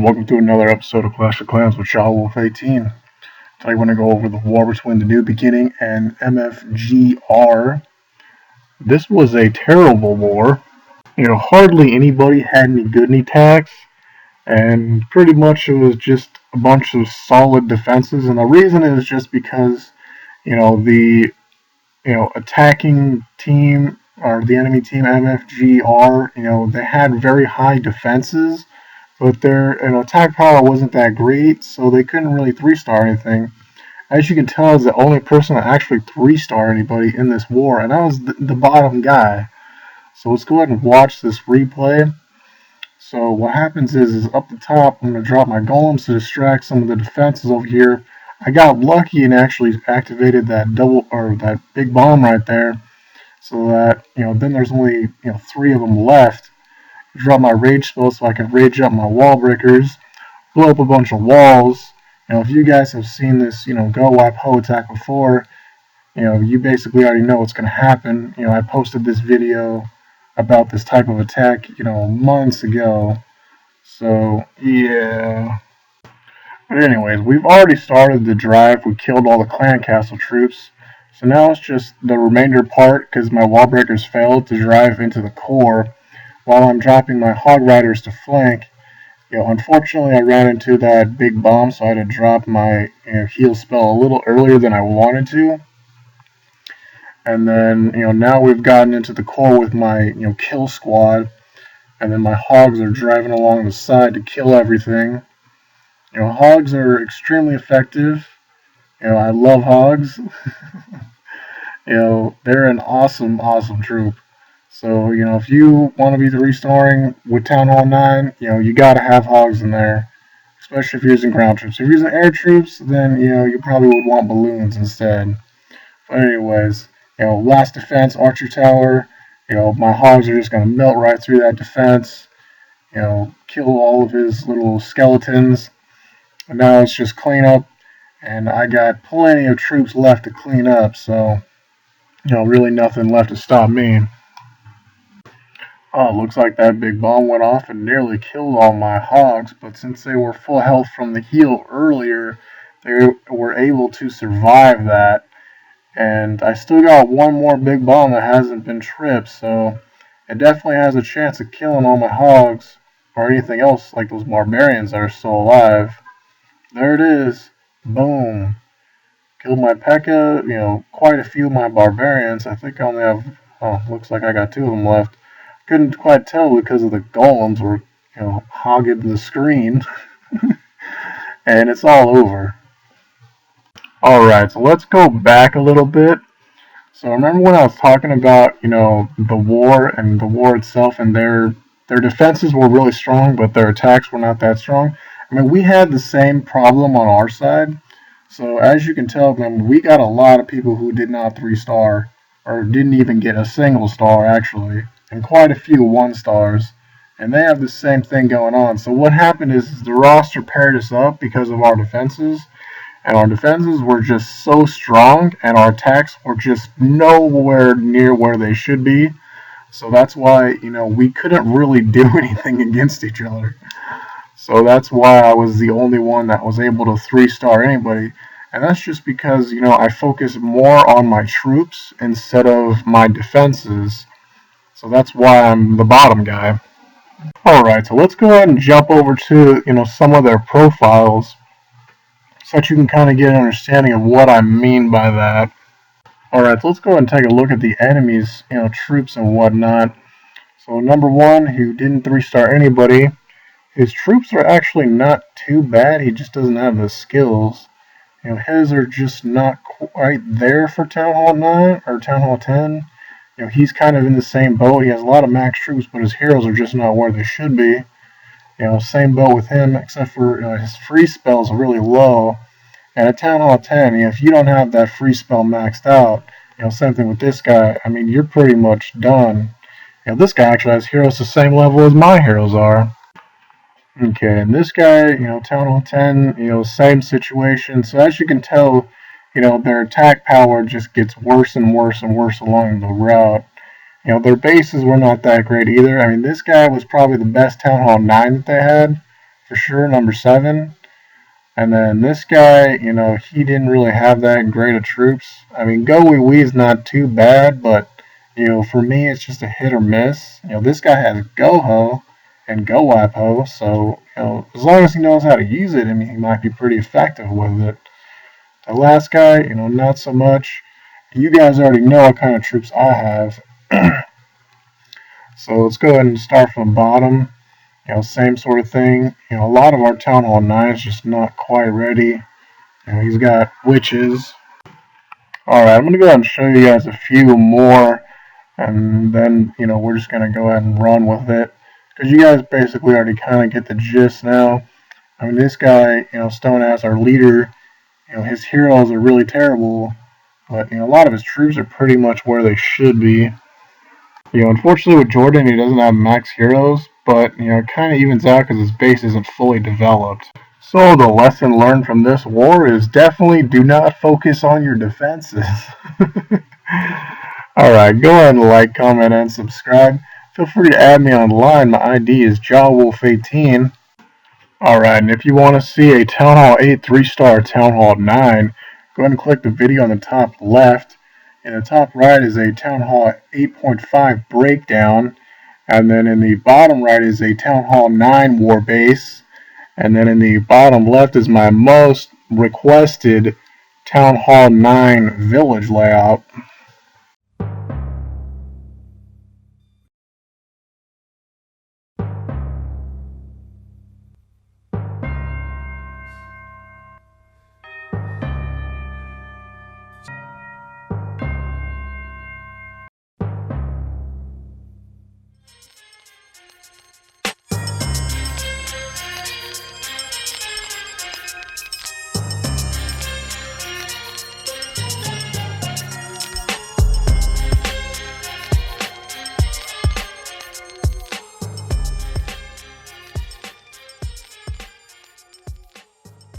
and welcome to another episode of Clash of Clans with Shaw Wolf 18. Today we're going to go over the war between the New Beginning and MFGR. This was a terrible war. Hardly anybody had any good attacks, and pretty much it was just a bunch of solid defenses. And the reason is just because, the attacking team or the enemy team MFGR, they had very high defenses, but their attack power wasn't that great, so they couldn't really 3-star anything. As you can tell, I was the only person to actually 3-star anybody in this war, and I was the bottom guy. So let's go ahead and watch this replay. So what happens is up the top, I'm going to drop my golems to distract some of the defenses over here. I got lucky and actually activated that big bomb right there, so that then there's only 3 of them left. Drop my rage spell so I can rage up my wall breakers, blow up a bunch of walls. If you guys have seen this, go wipe hoe attack before, you basically already know what's going to happen. I posted this video about this type of attack, months ago. So, yeah. But anyways, we've already started the drive. We killed all the clan castle troops. So now it's just the remainder part, because my wall breakers failed to drive into the core while I'm dropping my hog riders to flank. Unfortunately I ran into that big bomb, so I had to drop my heal spell a little earlier than I wanted to. And then, now we've gotten into the core with my, kill squad. And then my hogs are driving along the side to kill everything. Hogs are extremely effective. I love hogs. They're an awesome troop. So, if you want to be 3-starring with Town Hall 9, you got to have hogs in there, especially if you're using ground troops. If you're using air troops, then, you probably would want balloons instead. But anyways, last defense, Archer Tower, my hogs are just going to melt right through that defense, kill all of his little skeletons. And now it's just clean up, and I got plenty of troops left to clean up, so, really nothing left to stop me. Oh, looks like that big bomb went off and nearly killed all my hogs, but since they were full health from the heal earlier, they were able to survive that. And I still got one more big bomb that hasn't been tripped, so it definitely has a chance of killing all my hogs, or anything else like those barbarians that are still alive. There it is. Boom. Killed my P.E.K.K.A., quite a few of my barbarians. I think I only have, looks like I got 2 of them left. Couldn't quite tell because of the golems were, hogging the screen. And it's all over. Alright, so let's go back a little bit. So remember when I was talking about, the war and the war itself, and their defenses were really strong, but their attacks were not that strong? I mean, we had the same problem on our side. So as you can tell, we got a lot of people who did not 3-star, or didn't even get a single star, actually. And quite a few 1-stars, and they have the same thing going on. So what happened is the roster paired us up because of our defenses, and our defenses were just so strong, and our attacks were just nowhere near where they should be. So that's why, we couldn't really do anything against each other. So that's why I was the only one that was able to 3-star anybody. And that's just because, I focus more on my troops instead of my defenses. So that's why I'm the bottom guy. Alright, so let's go ahead and jump over to, some of their profiles, so that you can kind of get an understanding of what I mean by that. Alright, so let's go ahead and take a look at the enemy's, troops and whatnot. So number 1, who didn't 3-star anybody, his troops are actually not too bad, he just doesn't have the skills. His are just not quite there for Town Hall 9, or Town Hall 10. He's kind of in the same boat. He has a lot of max troops, but his heroes are just not where they should be. Same boat with him, except for his free spells are really low. And at Town Hall 10, if you don't have that free spell maxed out, same thing with this guy. I mean, you're pretty much done. This guy actually has heroes the same level as my heroes are. Okay, and this guy, Town Hall 10, same situation. So as you can tell, their attack power just gets worse and worse and worse along the route. Their bases were not that great either. I mean, this guy was probably the best Town Hall 9 that they had for sure, number 7. And then this guy, he didn't really have that great of troops. I mean, Go Wee Wee is not too bad, but, for me, it's just a hit or miss. This guy has Go Ho and Go Wap Ho, so, as long as he knows how to use it, I mean, he might be pretty effective with it. The last guy, not so much. You guys already know what kind of troops I have. So let's go ahead and start from the bottom. Same sort of thing. A lot of our Town Hall 9 is just not quite ready. He's got witches. Alright, I'm going to go ahead and show you guys a few more, and then, we're just going to go ahead and run with it. Because you guys basically already kind of get the gist now. I mean, this guy, Stone as our leader, his heroes are really terrible, but, a lot of his troops are pretty much where they should be. Unfortunately with Jordan, he doesn't have max heroes, but, it kind of evens out because his base isn't fully developed. So the lesson learned from this war is definitely do not focus on your defenses. Alright, go ahead and like, comment, and subscribe. Feel free to add me online. My ID is JawWolf18. Alright, and if you want to see a Town Hall 8 3-star Town Hall 9, go ahead and click the video on the top left. In the top right is a Town Hall 8.5 breakdown, and then in the bottom right is a Town Hall 9 war base, and then in the bottom left is my most requested Town Hall 9 village layout.